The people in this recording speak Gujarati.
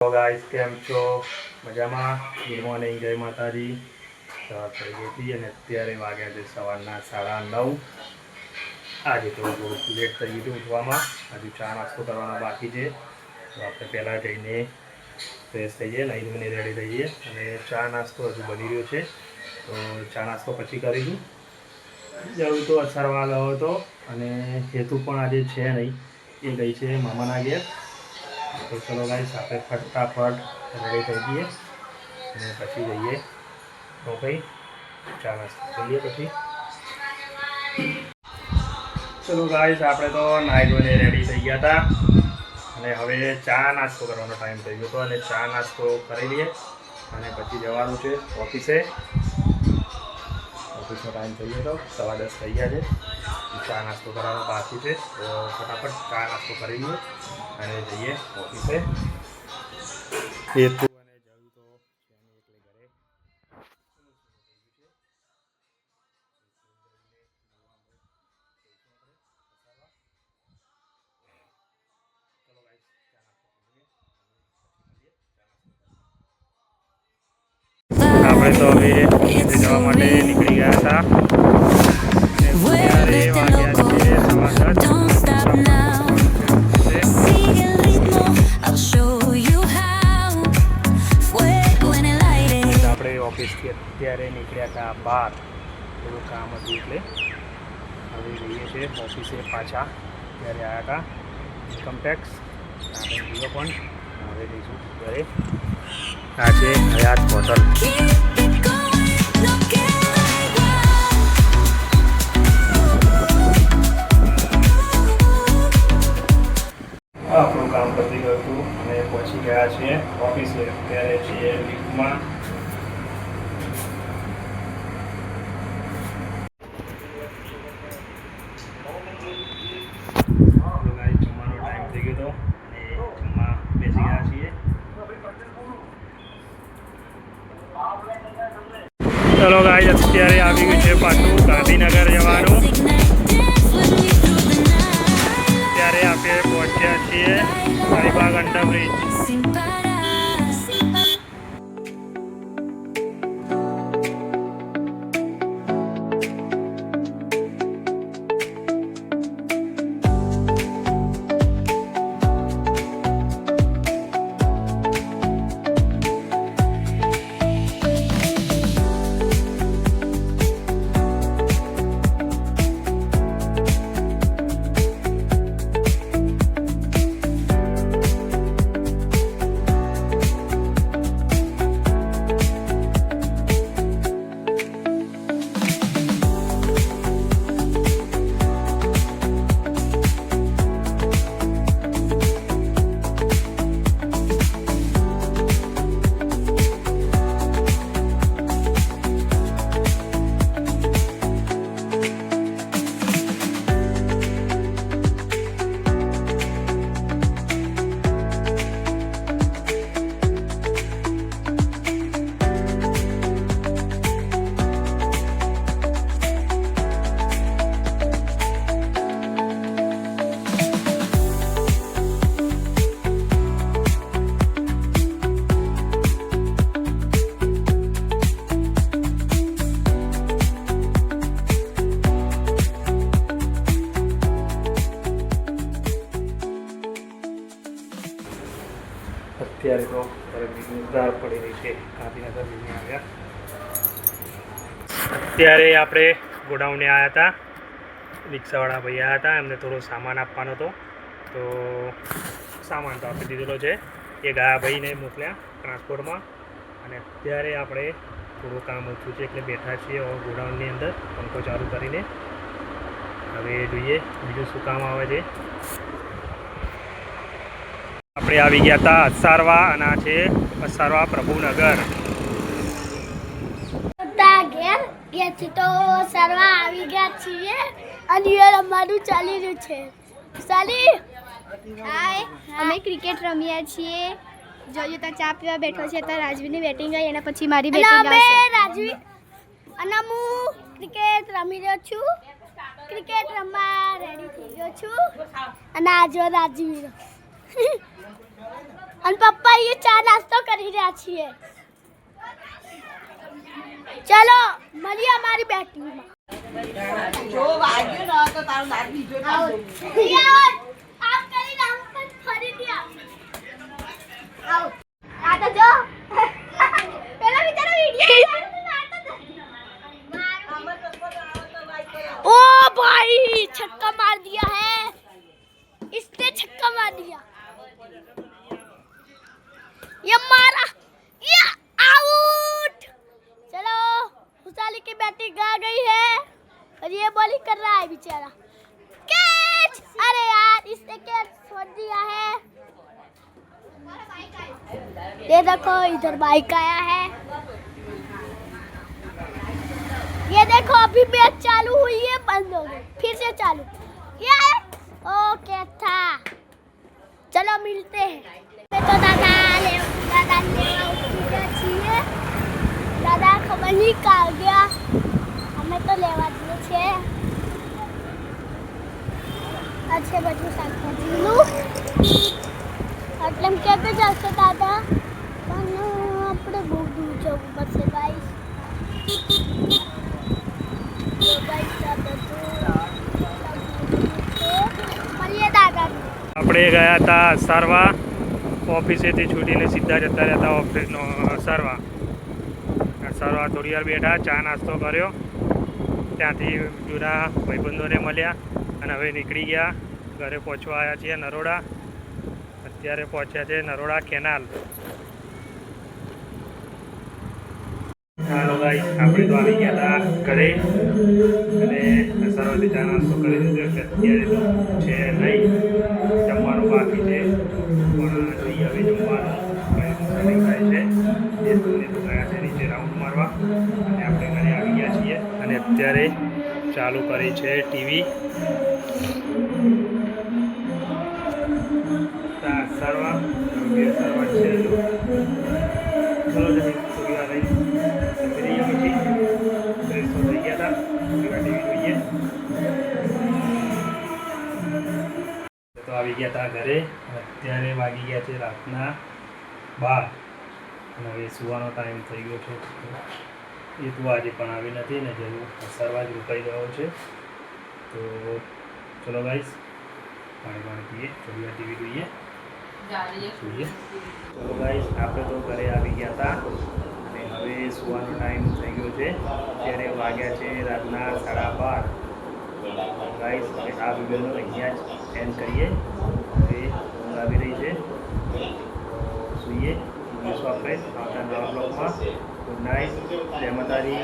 તો ગાઈસ કેમ છો? મજામાં? ગુડ મોર્નિંગ, જય માતાજી. સવાર થઈ ગઈ હતી અને અત્યારે વાગ્યા છે સવારના 9:30. આજે તો થોડુંક લેટ થઈ ગયું ઉઠવામાં. હજુ ચા નાસ્તો કરવાનો બાકી છે. તો આપણે પહેલાં જઈને ફ્રેશ થઈએ, નહીં ધોઈને રેડી થઈએ અને ચા નાસ્તો હજુ બની રહ્યો છે. તો ચા નાસ્તો પછી કરીશું. જરૂર તો અથારવા ગયો હતો અને હેતુ પણ આજે છે નહીં, એ ગઈ છે મામાના ઘેર. તો ચલો ગાઈસ આપણે ફટાફટ રેડી થઈ જઈએ અને પછી જઈએ તો કંઈ ચા નાસ્તો કરીએ પછી. ચલો ગાઈસ આપણે તો નાહી ધોઈને રેડી થઈ ગયા હતા અને હવે ચા નાસ્તો કરવાનો ટાઈમ થઈ ગયો હતો અને ચા નાસ્તો કરી લઈએ અને પછી જવાનું છે ઓફિસે. ઓફિસનો ટાઈમ થઈ ગયો હતો, 10:15 થઈ ગયા છે. ચા નાસ્તો કરવાનો બાકી છે તો ફટાફટ ચા નાસ્તો કરી લઈએ અને જઈએ ઓફિસે. હેતુ અને જયું તો છે નહીં એટલે ઘરે. આપણે તો હવે ઓફિસે જવા માટે નીકળી ગયા હતા. અત્યારે વાગ્યા છે 10:15. આપણે ઓફિસથી અત્યારે નીકળ્યા હતા બહાર, થોડું કામ હતું એટલે હવે જઈએ છીએ ઓફિસે પાછા. ત્યારે આવ્યા હતા ઇન્કમટેક્સ, આપણે જીઓ પણ હવે જઈશું ઘરે. આ છે હયાત હોટલ. આપણું કામ પતી ગયું હતું અને પહોંચી ગયા છીએ ઓફિસે. અત્યારે છીએ લિફ્ટમાં. જમવાનો ટાઈમ થઈ ગયો હતો અને જમવા બેસી ગયા છીએ. ચલો ગાઈસ અત્યારે આવી ગયું છે પાછું ગાંધીનગર જવાનું. અત્યારે આપણે પહોંચ્યા છીએ અલીબાગ અંડરબ્રિજ. અત્યારે તો ગરમીની ધાર પડી રહી છે. ગાંધીનગર જઈને આવ્યા. અત્યારે આપણે ગોડાઉને આવ્યા હતા. રિક્ષાવાળા ભાઈ આવ્યા હતા, એમને થોડો સામાન આપવાનો હતો. તો સામાન તો આપી દીધેલો છે. એ ગયા ભાઈને મોકલ્યા ટ્રાન્સપોર્ટમાં અને અત્યારે આપણે થોડું કામ ઓછું છે એટલે બેઠા છીએ ગોડાઉનની અંદર પંખો ચાલુ કરીને. હવે જોઈએ બીજું શું કામ આવે છે. આપણે આવી ગયા હતા અસારવા અને આ છે અસારવા પ્રભુનગર. ઘેરથી તો સરવા આવી ગયા છીએ અને અમારું ચાલી રહ્યું છે. સાલી હાય, અમે ક્રિકેટ રમ્યા છીએ. જોજો તો ચા પીવા બેઠો છે તો રાજવીની બેટિંગ આવી એના પછી મારી બેટિંગ આવશે. રાજવી અને હું ક્રિકેટ રમી રહ્યો છું. ક્રિકેટ રમવા રેડી થઈ ગયો છું અને આજો રાજવી અને પપ્પા એ ચા નાસ્તો કરી રહ્યા છીએ. ચલો મળીએ અમારી બેટરીમાં. જો વાગ્યું ન તો તારો દાંત બીજો આવો. કાઢો. આમ કરીને આમ પણ ફરીથી આવો. આ તો જો પેલા બિચારો વિડિયો ओ भाई छक्का मार दिया है, इसने छक्का मार दिया. ये मारा, ये आउट. चलो खुशाली की बैटिंग आ गई है और ये बॉलिंग कर रहा है बेचारा. कैच. अरे यार इसने कैच छोड़ दिया है. ये देखो इधर बाइक आया है. ये देखो अभी मैच चालू हुई है, बंद हो गई, फिर से चालू. ये ओके था. चलो मिलते हैं. तो दादा છીએ. દાદા ખબર નહીં કાં ગયા. અમે તો લેવા જઈએ છીએ. આ છે બધું શાકભાજીનું. એટલે એમ કે જશે દાદા, પણ આપણે બહુ દૂર જવું પડશે ગાઈસ. આપણે ગયા હતા સરવા, ઓફિસેથી છૂટીને સીધા જતા રહેતા ઓફિસનો સરવા. સરવા થોડી વાર બેઠા, ચા નાસ્તો કર્યો, ત્યાંથી જૂના ભાઈબંધોને મળ્યા અને હવે નીકળી ગયા. ઘરે પહોંચવા આવ્યા છીએ નરોડા. અત્યારે પહોંચ્યા છે નરોડા કેનાલ. હાલો ગાઈસ, આપણે તો આવી ગયા હતા ઘરે અને સરવાથી ચા નાસ્તો કરી દીધો. અત્યારે તો છે નહીં, જમવાનું બાકી છે, પણ જોઈએ હવે જમવાનું રનિંગ થાય છે. એ તો ગયા છે નીચે રાઉન્ડ મારવા અને આપણે ઘરે આવી ગયા છીએ અને અત્યારે ચાલુ કરી છે ટીવી. સરવા બે સરવા છે હજુ. ચલો જમી થોડી વાર રહી જમી રહીએ, પછી ફ્રેશ તો થઈ ગયા હતા, થોડી વાર ટીવી જોઈએ. તો આવી ગયા હતા ઘરે. અત્યારે વાગી ગયા છે રાતના 12 અને હવે સુવાનો ટાઈમ થઈ ગયો છે. એ તો આજે પણ આવી નથી ને, જરૂર સરવા જ રોકાઈ ગયો છે. તો ચલો ગાઈસ, પાણી પીએ, થોડી વાર ટીવી જોઈએ. ચલો ગાઈસ, આપણે તો ઘરે આવી ગયા હતા અને હવે સુવાનો ટાઈમ થઈ ગયો છે. ત્યારે વાગ્યા છે રાતના 12:30. ગાઈસ, હવે આ વિડીયોનો અહીંયા જ એન્ડ કરીએ. હવે ઊંઘ આવી રહી છે, સૂઈએ. મળીશું આપણે આવતા નવા બ્લોગમાં. ગુડ નાઇટ, જય માતાજી.